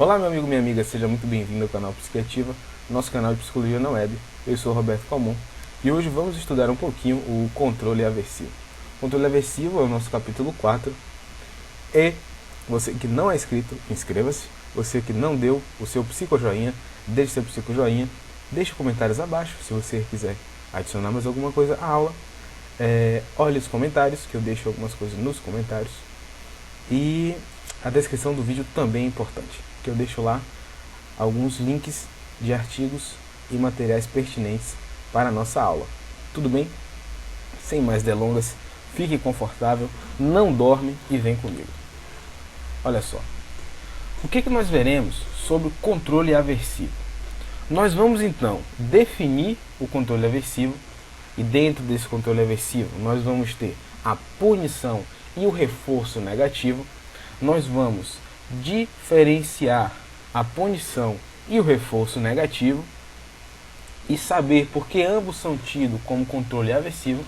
Olá meu amigo, minha amiga, seja muito bem-vindo ao canal Psiquiativa, nosso canal de Psicologia na Web. Eu sou o Roberto Calmon e hoje vamos estudar um pouquinho o controle aversivo. O controle aversivo é o nosso capítulo 4 e você que não é inscrito, inscreva-se. Você que não deu o seu psicojoinha, deixe seu psicojoinha, deixe comentários abaixo se você quiser adicionar mais alguma coisa à aula. Olhe os comentários, que eu deixo algumas coisas nos comentários. E a descrição do vídeo também é importante, que eu deixo lá alguns links de artigos e materiais pertinentes para a nossa aula. Tudo bem? Sem mais delongas, fique confortável, não dorme e vem comigo. Olha só, o que nós veremos sobre o controle aversivo? Nós vamos então definir o controle aversivo e dentro desse controle aversivo nós vamos ter a punição e o reforço negativo. Nós vamos diferenciar a punição e o reforço negativo e saber por que ambos são tidos como controle aversivo.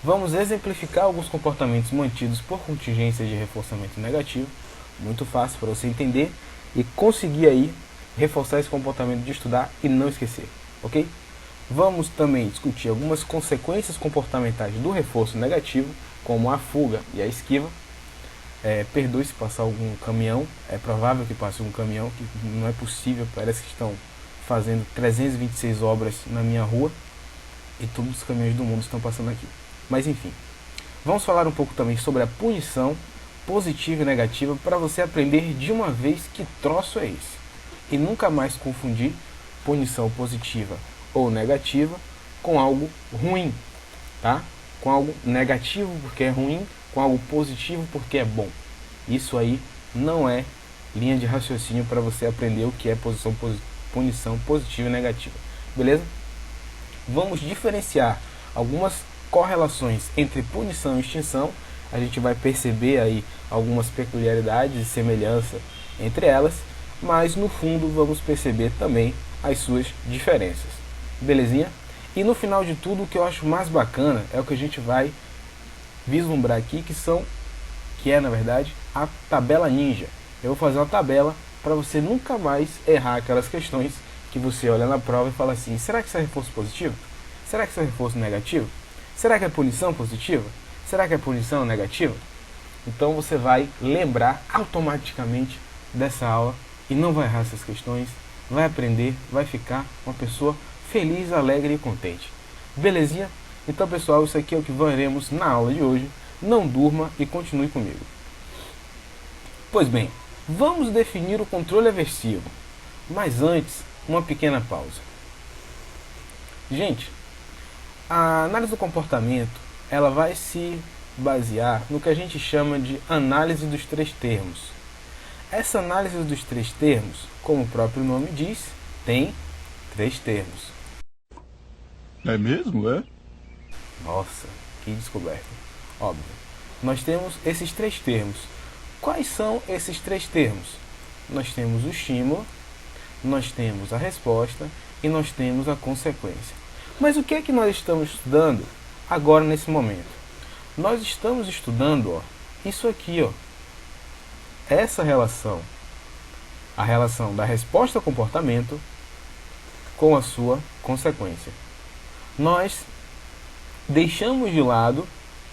Vamos exemplificar alguns comportamentos mantidos por contingência de reforçamento negativo, muito fácil para você entender e conseguir aí reforçar esse comportamento de estudar e não esquecer, ok? Vamos também discutir algumas consequências comportamentais do reforço negativo, como a fuga e a esquiva. Perdoe se passar algum caminhão, é provável que passe um caminhão, que não é possível, parece que estão fazendo 326 obras na minha rua e todos os caminhões do mundo estão passando aqui. Mas enfim, vamos falar um pouco também sobre a punição positiva e negativa para você aprender de uma vez que troço é esse e nunca mais confundir punição positiva ou negativa com algo ruim, tá? Com algo negativo porque é ruim, com algo positivo porque é bom. Isso aí não é linha de raciocínio para você aprender o que é punição positiva e negativa. Beleza? Vamos diferenciar algumas correlações entre punição e extinção. A gente vai perceber aí algumas peculiaridades e semelhanças entre elas, mas no fundo vamos perceber também as suas diferenças. Belezinha? E no final de tudo, o que eu acho mais bacana é o que a gente vai vislumbrar aqui, que é na verdade a tabela ninja. Eu vou fazer uma tabela para você nunca mais errar aquelas questões que você olha na prova e fala assim: será que isso é reforço positivo? Será que isso é reforço negativo? Será que é punição positiva? Será que é punição negativa? Então você vai lembrar automaticamente dessa aula e não vai errar essas questões, vai aprender, vai ficar uma pessoa feliz, alegre e contente. Belezinha? Então pessoal, isso aqui é o que veremos na aula de hoje. Não durma e continue comigo. Pois bem, vamos definir o controle aversivo. Mas antes, uma pequena pausa. Gente, a análise do comportamento, ela vai se basear no que a gente chama de análise dos três termos. Essa análise dos três termos, como o próprio nome diz, tem três termos. É mesmo, é? Nossa, que descoberta. Óbvio. Nós temos esses três termos. Quais são esses três termos? Nós temos o estímulo, nós temos a resposta e nós temos a consequência. Mas o que é que nós estamos estudando agora nesse momento? Nós estamos estudando isso aqui, essa relação. A relação da resposta ao comportamento com a sua consequência. Nós deixamos de lado,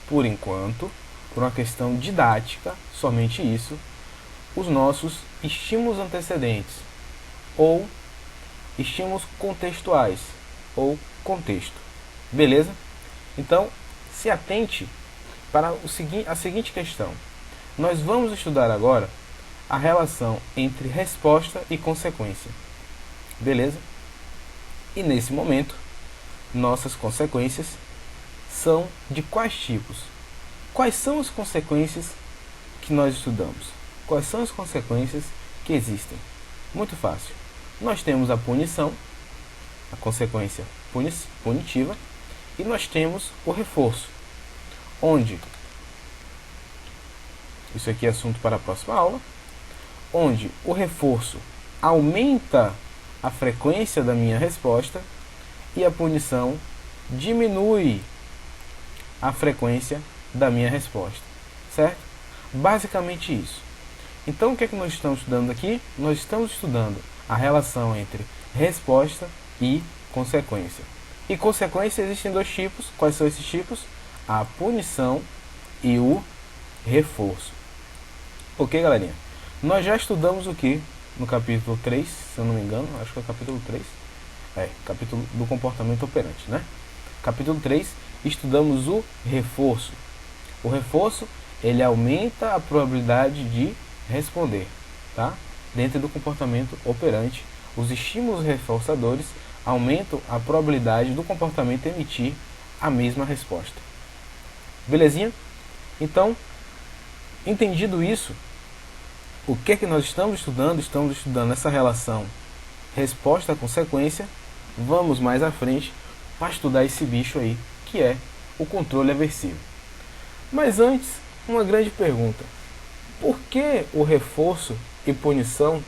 por enquanto, por uma questão didática, somente isso, os nossos estímulos antecedentes, ou estímulos contextuais, ou contexto. Beleza? Então, se atente para a seguinte questão. Nós vamos estudar agora a relação entre resposta e consequência. Beleza? E nesse momento, nossas consequências são de quais tipos? Quais são as consequências que nós estudamos? Quais são as consequências que existem? Muito fácil. Nós temos a punição, a consequência punitiva, e nós temos o reforço, onde, isso aqui é assunto para a próxima aula, onde o reforço aumenta a frequência da minha resposta e a punição diminui a frequência da minha resposta, certo? Basicamente isso. Então o que é que nós estamos estudando aqui? Nós estamos estudando a relação entre resposta e consequência. E consequência existem dois tipos. Quais são esses tipos? A punição e o reforço. Ok, galerinha? Nós já estudamos o que no capítulo 3, se eu não me engano, acho que é o capítulo 3. Capítulo do comportamento operante, né? Capítulo 3, estudamos o reforço. O reforço, ele aumenta a probabilidade de responder, tá? Dentro do comportamento operante, os estímulos reforçadores aumentam a probabilidade do comportamento emitir a mesma resposta. Belezinha? Então, entendido isso, o que é que nós estamos estudando? Estamos estudando essa relação resposta-consequência. Vamos mais à frente para estudar esse bicho aí, que é o controle aversivo. Mas antes, uma grande pergunta. Por que o reforço e punição,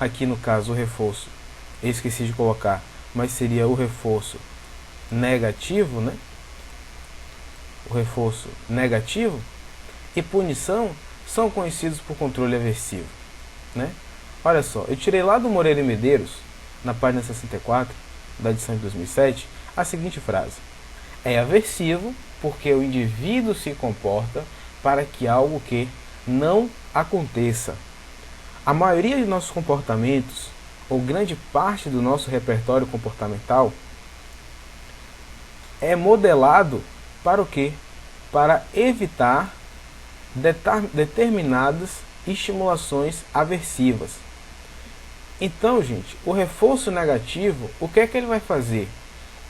aqui no caso o reforço, eu esqueci de colocar, mas seria o reforço negativo, né? O reforço negativo e punição são conhecidos por controle aversivo, né? Olha só, eu tirei lá do Moreira e Medeiros, na página 64, da edição de 2007, a seguinte frase: é aversivo porque o indivíduo se comporta para que algo que não aconteça. A maioria de nossos comportamentos, ou grande parte do nosso repertório comportamental, é modelado para o quê? Para evitar determinadas estimulações aversivas. Então, gente, o reforço negativo, o que é que ele vai fazer?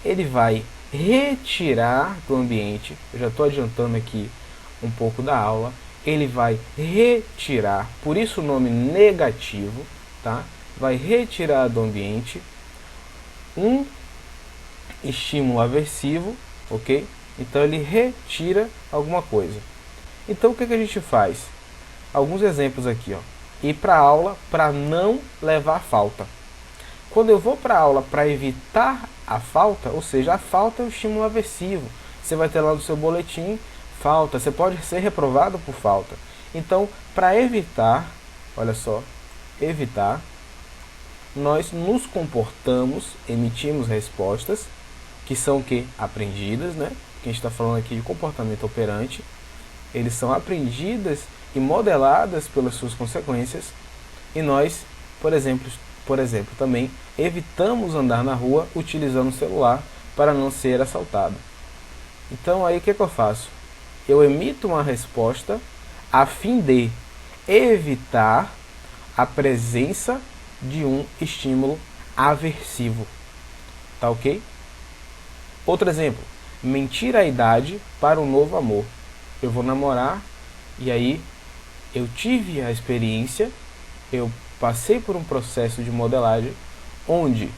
Ele vai retirar do ambiente, eu já estou adiantando aqui um pouco da aula, ele vai retirar, por isso o nome negativo, tá? Vai retirar do ambiente um estímulo aversivo, ok? Então ele retira alguma coisa. Então o que a gente faz? Alguns exemplos aqui, ó. Ir para a aula para não levar falta. Quando eu vou para a aula para evitar a falta, ou seja, a falta é um estímulo aversivo. Você vai ter lá no seu boletim falta, você pode ser reprovado por falta. Então, para evitar, olha só, evitar, nós nos comportamos, emitimos respostas que são o que? Aprendidas, né? Que a gente está falando aqui de comportamento operante. Eles são aprendidas e modeladas pelas suas consequências, e nós, por exemplo, também evitamos andar na rua utilizando o celular para não ser assaltado. Então aí o que eu faço? Eu emito uma resposta a fim de evitar a presença de um estímulo aversivo. Tá ok? Outro exemplo, mentir a idade para um novo amor. Eu vou namorar e aí eu tive a experiência, eu passei por um processo de modelagem onde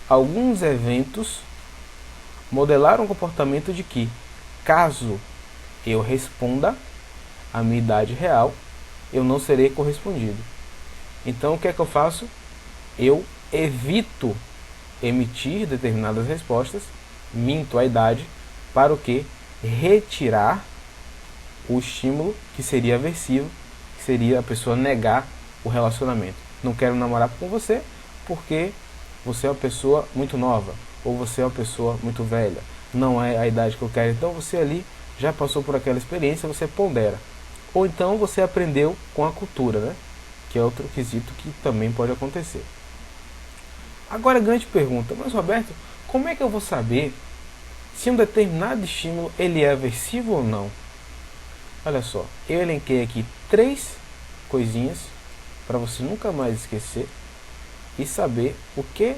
alguns eventos modelaram o comportamento de que, caso eu responda a minha idade real, eu não serei correspondido. Então o que é que eu faço? Eu evito emitir determinadas respostas, minto a idade, para o que? Retirar o estímulo que seria aversivo, que seria a pessoa negar o relacionamento. Não quero namorar com você porque você é uma pessoa muito nova, ou você é uma pessoa muito velha, não é a idade que eu quero. Então você ali já passou por aquela experiência, você pondera. Ou então você aprendeu com a cultura, né? Que é outro quesito que também pode acontecer. Agora a grande pergunta, mas Roberto, como é que eu vou saber se um determinado estímulo ele é aversivo ou não? Olha só, eu elenquei aqui 3 coisinhas para você nunca mais esquecer e saber o que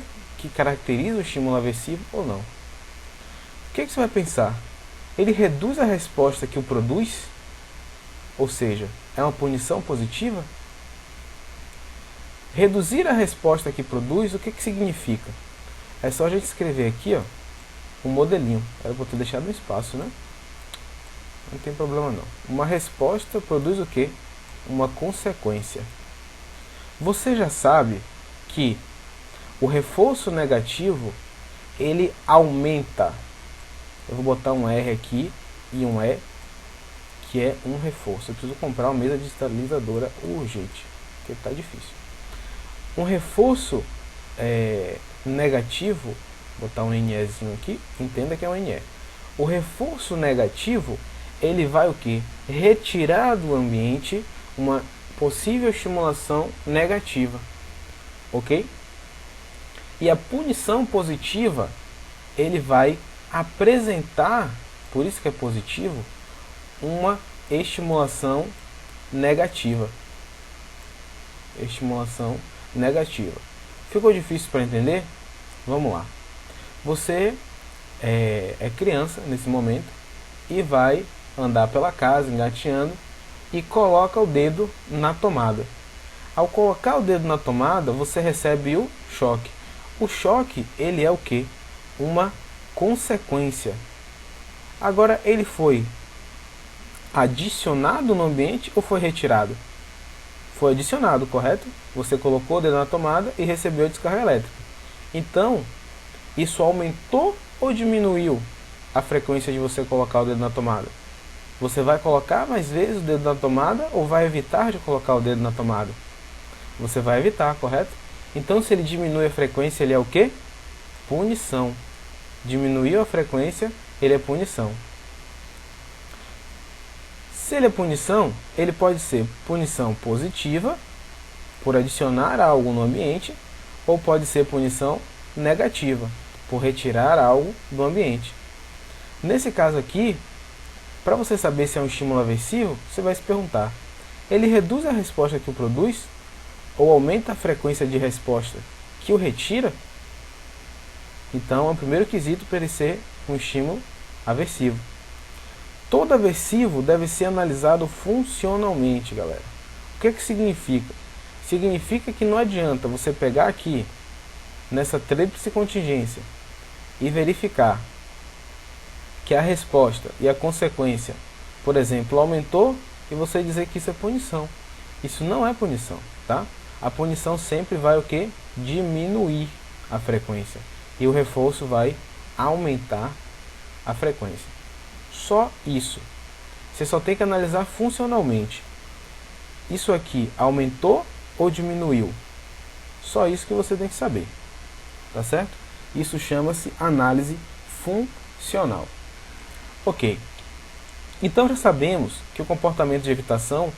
caracteriza o estímulo aversivo ou não. O que você vai pensar? Ele reduz a resposta que o produz? Ou seja, é uma punição positiva? Reduzir a resposta que produz, o que significa? É só a gente escrever aqui, ó, um modelinho. Era para ter deixado no espaço, né? Não tem problema não. Uma resposta produz o quê? Uma consequência. Você já sabe que o reforço negativo, ele aumenta. Eu vou botar um R aqui e um E, que é um reforço. Eu preciso comprar uma mesa digitalizadora urgente, porque está difícil. Um reforço negativo, vou botar um NEzinho aqui, entenda que é um NE. O reforço negativo, ele vai o que? Retirar do ambiente uma possível estimulação negativa, ok? E a punição positiva, ele vai apresentar, por isso que é positivo, uma estimulação negativa. Estimulação negativa. Ficou difícil para entender? Vamos lá. Você é criança nesse momento e vai andar pela casa engateando e coloca o dedo na tomada. Ao colocar o dedo na tomada, você recebe o choque. O choque, ele é o quê? Uma consequência. Agora, ele foi adicionado no ambiente ou foi retirado? Foi adicionado, correto? Você colocou o dedo na tomada e recebeu a descarga elétrica. Então, isso aumentou ou diminuiu a frequência de você colocar o dedo na tomada? Você vai colocar mais vezes o dedo na tomada ou vai evitar de colocar o dedo na tomada? Você vai evitar, correto? Então, se ele diminui a frequência, ele é o quê? Punição. Diminuiu a frequência, ele é punição. Se ele é punição, ele pode ser punição positiva, por adicionar algo no ambiente, ou pode ser punição negativa, por retirar algo do ambiente. Nesse caso aqui, para você saber se é um estímulo aversivo, você vai se perguntar: ele reduz a resposta que o produz? Ou aumenta a frequência de resposta que o retira? Então, é o primeiro quesito para ele ser um estímulo aversivo. Todo aversivo deve ser analisado funcionalmente, galera. O que significa? Significa que não adianta você pegar aqui, nessa tríplice contingência, e verificar que a resposta e a consequência, por exemplo, aumentou, e você dizer que isso é punição. Isso não é punição, tá? A punição sempre vai o quê? Diminuir a frequência. E o reforço vai aumentar a frequência. Só isso. Você só tem que analisar funcionalmente. Isso aqui aumentou ou diminuiu? Só isso que você tem que saber. Tá certo? Isso chama-se análise funcional. Ok. Então já sabemos que o comportamento de evitação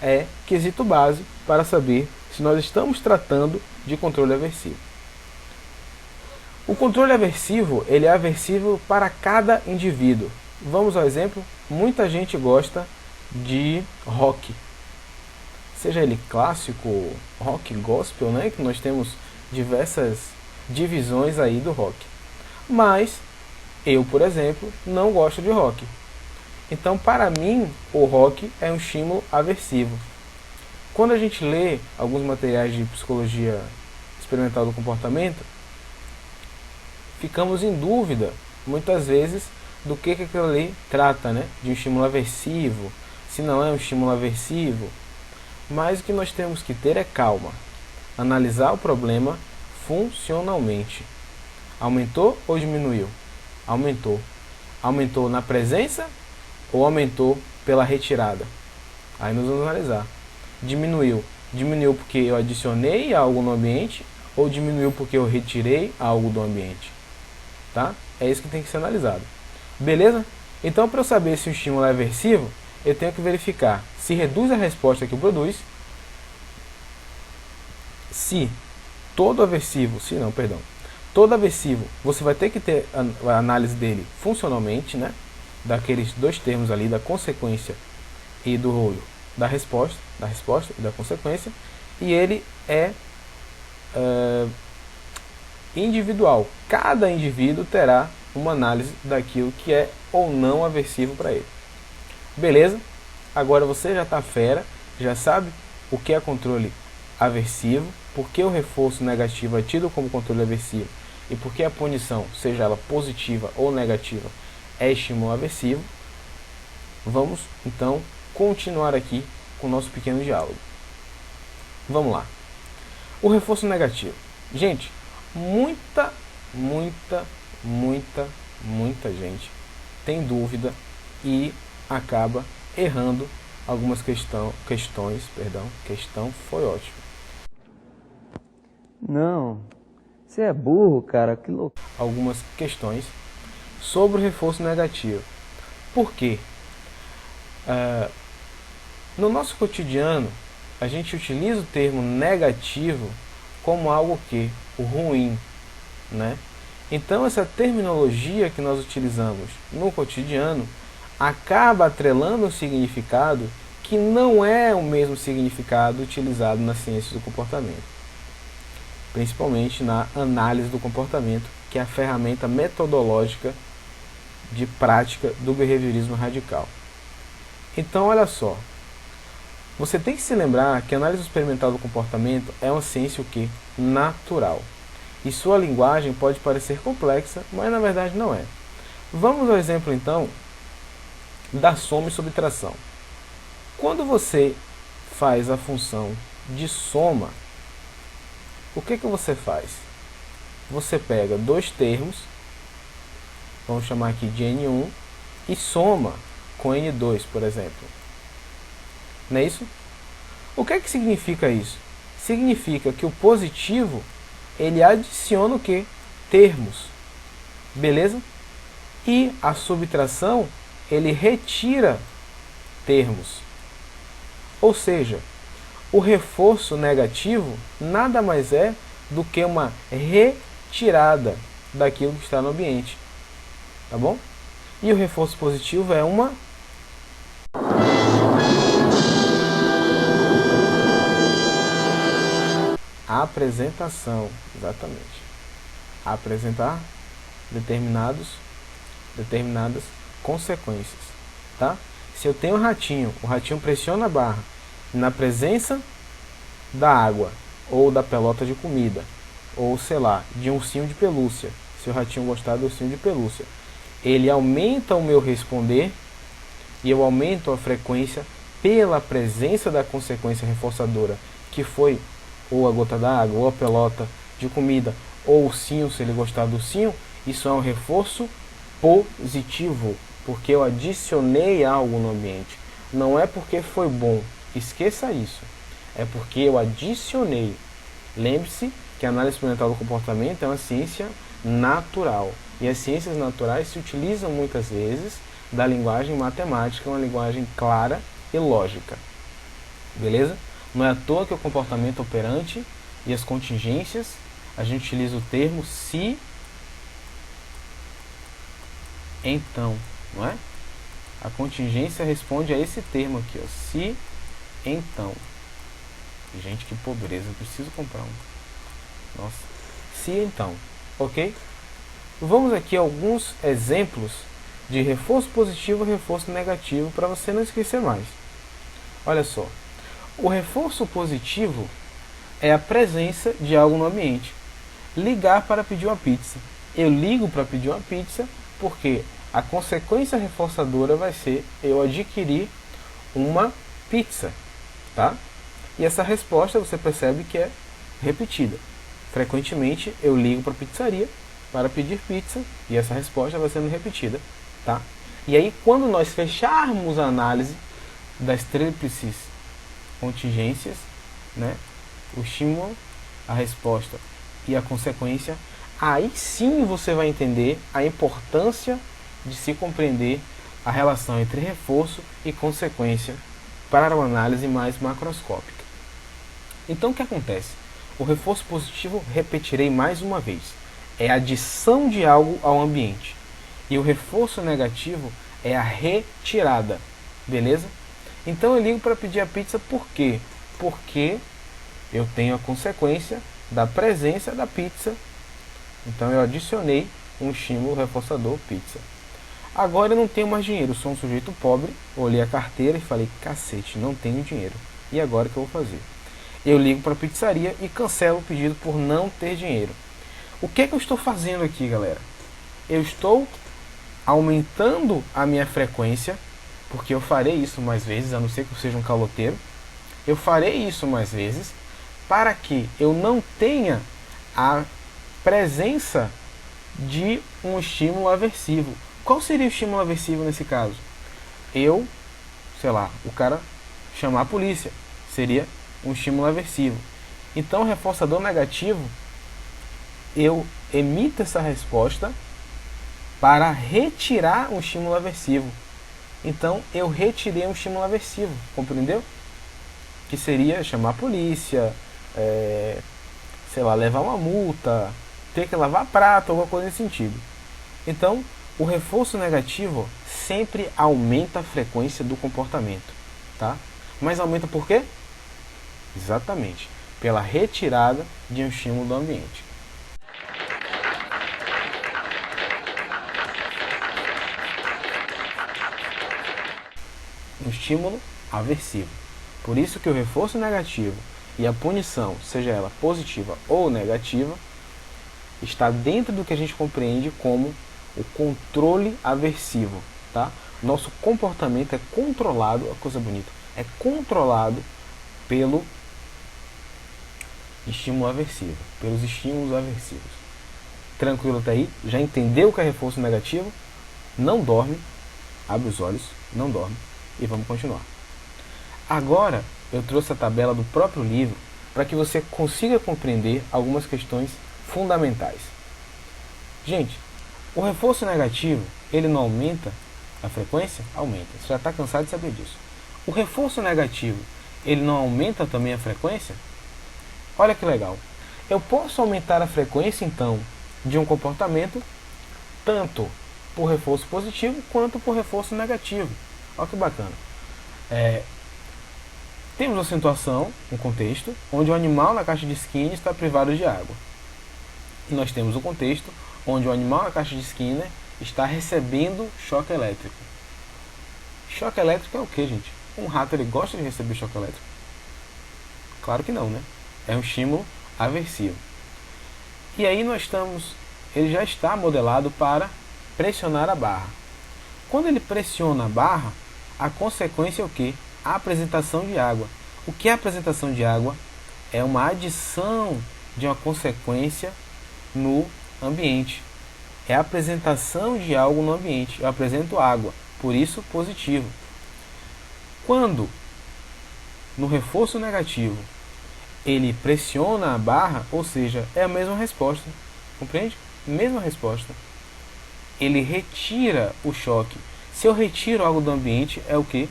é quesito base para saber se nós estamos tratando de controle aversivo. O controle aversivo, ele é aversivo para cada indivíduo. Vamos ao exemplo, muita gente gosta de rock. Seja ele clássico, rock gospel, né? Que nós temos diversas divisões aí do rock. Mas eu, por exemplo, não gosto de rock. Então, para mim, o rock é um estímulo aversivo. Quando a gente lê alguns materiais de psicologia experimental do comportamento, ficamos em dúvida, muitas vezes, do que aquilo ali trata, né? De um estímulo aversivo, se não é um estímulo aversivo. Mas o que nós temos que ter é calma. Analisar o problema funcionalmente. Aumentou ou diminuiu? Aumentou. Aumentou na presença ou aumentou pela retirada? Aí nós vamos analisar. Diminuiu. Diminuiu porque eu adicionei algo no ambiente ou diminuiu porque eu retirei algo do ambiente? Tá? É isso que tem que ser analisado. Beleza? Então, para eu saber se o estímulo é aversivo, eu tenho que verificar se reduz a resposta que o produz, se todo aversivo, todo aversivo, você vai ter que ter a análise dele funcionalmente, né? Daqueles dois termos ali, da consequência e da resposta e da consequência, e ele é individual. Cada indivíduo terá uma análise daquilo que é ou não aversivo para ele. Beleza? Agora você já está fera, já sabe o que é controle aversivo, por que o reforço negativo é tido como controle aversivo e por que a punição, seja ela positiva ou negativa, é estímulo aversivo. Vamos então continuar aqui com o nosso pequeno diálogo. Vamos lá. O reforço negativo. Gente, muita gente tem dúvida e acaba errando algumas questões, questão foi ótimo. Não, você é burro, cara, que louco. Algumas questões sobre o reforço negativo. Por quê? No nosso cotidiano, a gente utiliza o termo negativo como algo que? O ruim, né? Então essa terminologia que nós utilizamos no cotidiano acaba atrelando um significado que não é o mesmo significado utilizado nas ciências do comportamento, principalmente na análise do comportamento, que é a ferramenta metodológica de prática do behaviorismo radical. Então olha só, você tem que se lembrar que a análise experimental do comportamento é uma ciência o quê? Natural. E sua linguagem pode parecer complexa, mas na verdade não é. Vamos ao exemplo então da soma e subtração. Quando você faz a função de soma, o que você faz? Você pega dois termos, vamos chamar aqui de N1, e soma com N2, por exemplo. Não é isso? O que significa isso? Significa que o positivo, ele adiciona o quê? Termos. Beleza? E a subtração, ele retira termos. Ou seja, o reforço negativo nada mais é do que uma retirada daquilo que está no ambiente. Tá bom? E o reforço positivo é uma apresentação, exatamente. Apresentar determinadas consequências, tá? Se eu tenho um ratinho, o ratinho pressiona a barra na presença da água, ou da pelota de comida, ou sei lá, de um ursinho de pelúcia, se o ratinho gostar do ursinho de pelúcia, ele aumenta o meu responder e eu aumento a frequência pela presença da consequência reforçadora, que foi ou a gota d'água, ou a pelota de comida, ou o ursinho, se ele gostar do ursinho. Isso é um reforço positivo, porque eu adicionei algo no ambiente. Não é porque foi bom, esqueça isso. É porque eu adicionei. Lembre-se que a análise experimental do comportamento é uma ciência natural. E as ciências naturais se utilizam muitas vezes da linguagem matemática, uma linguagem clara e lógica. Beleza? Não é à toa que o comportamento operante e as contingências, a gente utiliza o termo se, então, não é? A contingência responde a esse termo aqui, ó, se, então. Gente, que pobreza, eu preciso comprar um. Nossa, se, então, ok? Vamos aqui a alguns exemplos de reforço positivo e reforço negativo para você não esquecer mais. Olha só, o reforço positivo é a presença de algo no ambiente. Ligar para pedir uma pizza. Eu ligo para pedir uma pizza porque a consequência reforçadora vai ser eu adquirir uma pizza, tá? E essa resposta você percebe que é repetida. Frequentemente eu ligo para a pizzaria para pedir pizza e essa resposta vai sendo repetida, tá? E aí quando nós fecharmos a análise das tríplices contingências, né, o estímulo, a resposta e a consequência, aí sim você vai entender a importância de se compreender a relação entre reforço e consequência para uma análise mais macroscópica. Então o que acontece? O reforço positivo, repetirei mais uma vez, é a adição de algo ao ambiente. E o reforço negativo é a retirada. Beleza? Então eu ligo para pedir a pizza por quê? Porque eu tenho a consequência da presença da pizza. Então eu adicionei um estímulo reforçador pizza. Agora eu não tenho mais dinheiro, sou um sujeito pobre, olhei a carteira e falei, cacete, não tenho dinheiro. E agora o que eu vou fazer? Eu ligo para a pizzaria e cancelo o pedido por não ter dinheiro. O que eu estou fazendo aqui, galera? Eu estou aumentando a minha frequência, porque eu farei isso mais vezes, a não ser que eu seja um caloteiro. Eu farei isso mais vezes para que eu não tenha a presença de um estímulo aversivo. Qual seria o estímulo aversivo nesse caso? Eu, sei lá, o cara chamar a polícia, seria um estímulo aversivo. Então, o reforçador negativo, eu emito essa resposta para retirar um estímulo aversivo. Então, eu retirei um estímulo aversivo, compreendeu? Que seria chamar a polícia, sei lá, levar uma multa, ter que lavar prato, alguma coisa nesse sentido. Então, o reforço negativo sempre aumenta a frequência do comportamento, tá? Mas aumenta por quê? Exatamente, pela retirada de um estímulo do ambiente. Um estímulo aversivo. Por isso que o reforço negativo e a punição, seja ela positiva ou negativa, está dentro do que a gente compreende como o controle aversivo, tá? Nosso comportamento é controlado, a coisa bonita, é controlado pelo estímulo aversivo, pelos estímulos aversivos. Tranquilo até aí? Já entendeu o que é reforço negativo? Não dorme, abre os olhos, não dorme e vamos continuar. Agora eu trouxe a tabela do próprio livro para que você consiga compreender algumas questões fundamentais. Gente, o reforço negativo, ele não aumenta a frequência? Aumenta. Você já está cansado de saber disso. O reforço negativo, ele não aumenta também a frequência? Olha que legal. Eu posso aumentar a frequência, então, de um comportamento, tanto por reforço positivo, quanto por reforço negativo. Olha que bacana. Temos uma situação, um contexto, onde o animal na caixa de Skinner está privado de água. E nós temos um contexto onde o animal na caixa de Skinner está recebendo choque elétrico. Choque elétrico é o que, gente? Um rato, ele gosta de receber choque elétrico? Claro que não, né? É um estímulo aversivo. E aí ele já está modelado para pressionar a barra. Quando ele pressiona a barra, a consequência é o que? A apresentação de água. O que é a apresentação de água? É uma adição de uma consequência no ambiente. É a apresentação de algo no ambiente. Eu apresento água, por isso positivo. Quando no reforço negativo ele pressiona a barra, ou seja, é a mesma resposta. Compreende? Mesma resposta. Ele retira o choque. Se eu retiro algo do ambiente, é o que?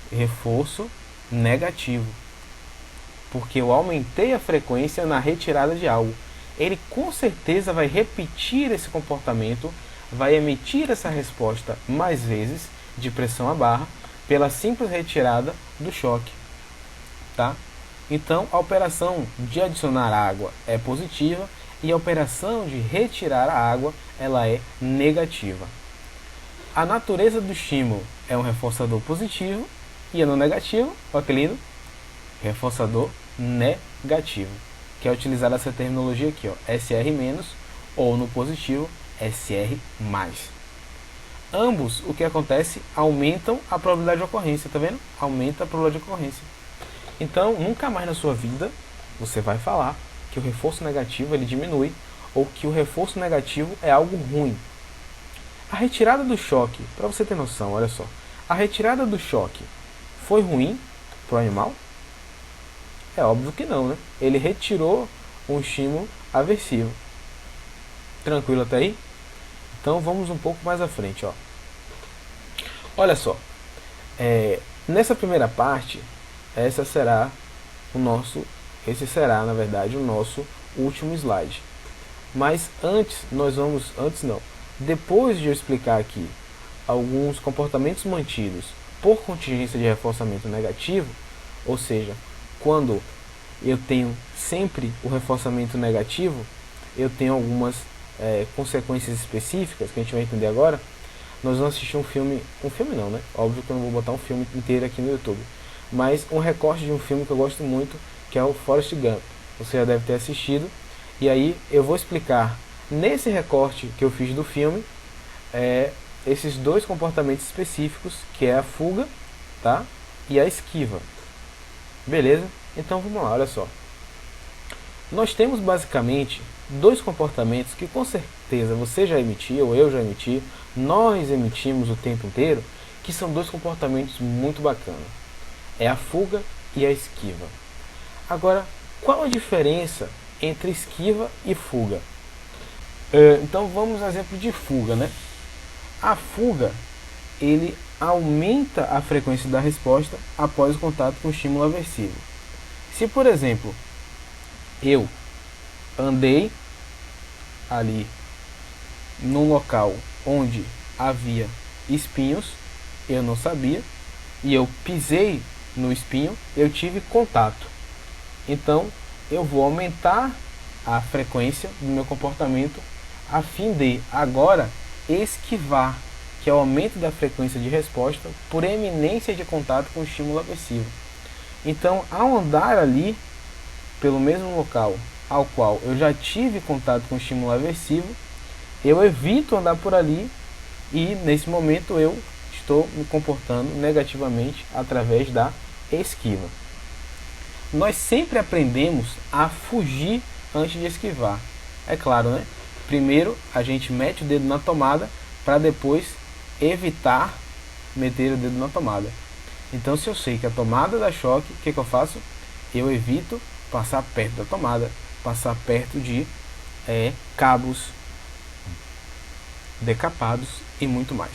Reforço negativo. Porque eu aumentei a frequência na retirada de algo. Ele com certeza vai repetir esse comportamento, vai emitir essa resposta mais vezes de pressão à barra pela simples retirada do choque, tá? Então a operação de adicionar água é positiva e a operação de retirar a água ela é negativa. A natureza do estímulo é um reforçador positivo e no negativo, olha que lindo, reforçador negativo, que é utilizar essa terminologia aqui, ó, SR- ou no positivo, SR+. Ambos, o que acontece, aumentam a probabilidade de ocorrência, tá vendo? Aumenta a probabilidade de ocorrência. Então, nunca mais na sua vida você vai falar que o reforço negativo ele diminui ou que o reforço negativo é algo ruim. A retirada do choque, para você ter noção, olha só, a retirada do choque foi ruim para o animal? É óbvio que não, né? Ele retirou um estímulo aversivo. Tranquilo até aí? Então vamos um pouco mais à frente, ó. Olha só, nessa primeira parte, esse será, na verdade, o nosso último slide. Mas depois de eu explicar aqui alguns comportamentos mantidos por contingência de reforçamento negativo, ou seja, quando eu tenho sempre o reforçamento negativo, eu tenho algumas consequências específicas que a gente vai entender agora. Nós vamos assistir um filme não, né? Óbvio que eu não vou botar um filme inteiro aqui no YouTube, mas um recorte de um filme que eu gosto muito, que é o Forrest Gump. Você já deve ter assistido, e aí eu vou explicar nesse recorte que eu fiz do filme esses dois comportamentos específicos, que é a fuga, tá? E a esquiva. Beleza? Então vamos lá, olha só. Nós temos basicamente dois comportamentos que com certeza você já emitiu, ou eu já emiti, nós emitimos o tempo inteiro, que são dois comportamentos muito bacanas. É a fuga e a esquiva. Agora, qual a diferença entre esquiva e fuga? Então vamos ao exemplo de fuga, né? A fuga, ele aumenta a frequência da resposta após o contato com o estímulo aversivo. Se, por exemplo, eu andei ali num local onde havia espinhos, eu não sabia, e eu pisei no espinho, eu tive contato. Então, eu vou aumentar a frequência do meu comportamento a fim de agora esquivar, que é o aumento da frequência de resposta por eminência de contato com o estímulo aversivo. Então, ao andar ali pelo mesmo local ao qual eu já tive contato com o estímulo aversivo, eu evito andar por ali e nesse momento eu estou me comportando negativamente através da esquiva. Nós sempre aprendemos a fugir antes de esquivar. É claro, né? Primeiro a gente mete o dedo na tomada para depois evitar meter o dedo na tomada. Então, se eu sei que a tomada dá choque, o que eu faço? Eu evito passar perto da tomada, passar perto de cabos decapados e muito mais.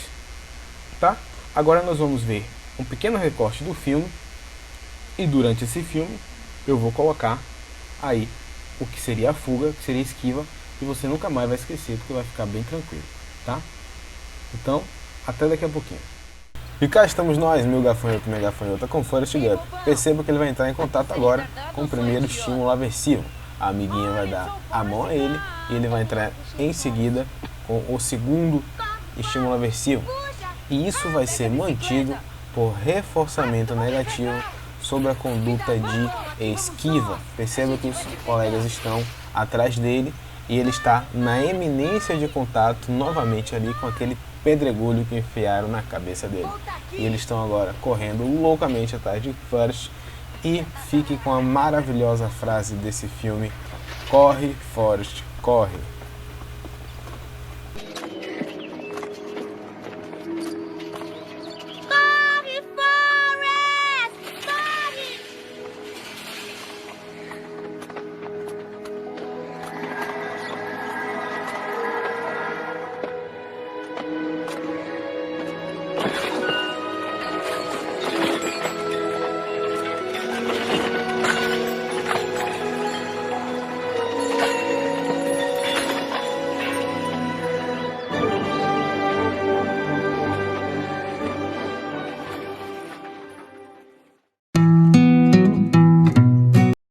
Tá? Agora nós vamos ver um pequeno recorte do filme e durante esse filme eu vou colocar aí o que seria a fuga, o que seria a esquiva, e você nunca mais vai esquecer porque vai ficar bem tranquilo, tá? Então, até daqui a pouquinho. E cá estamos nós, meu gafanhoto, minha gafanhota, com Forrest Gump. Perceba que ele vai entrar em contato agora com o primeiro estímulo aversivo. A amiguinha vai dar a mão a ele e ele vai entrar em seguida com o segundo estímulo aversivo. E isso vai ser mantido por reforçamento negativo sobre a conduta de esquiva. Perceba que os colegas estão atrás dele e ele está na eminência de contato novamente ali com aquele pedregulho que enfiaram na cabeça dele. E eles estão agora correndo loucamente atrás de Forrest. E fique com a maravilhosa frase desse filme: corre, Forrest, corre.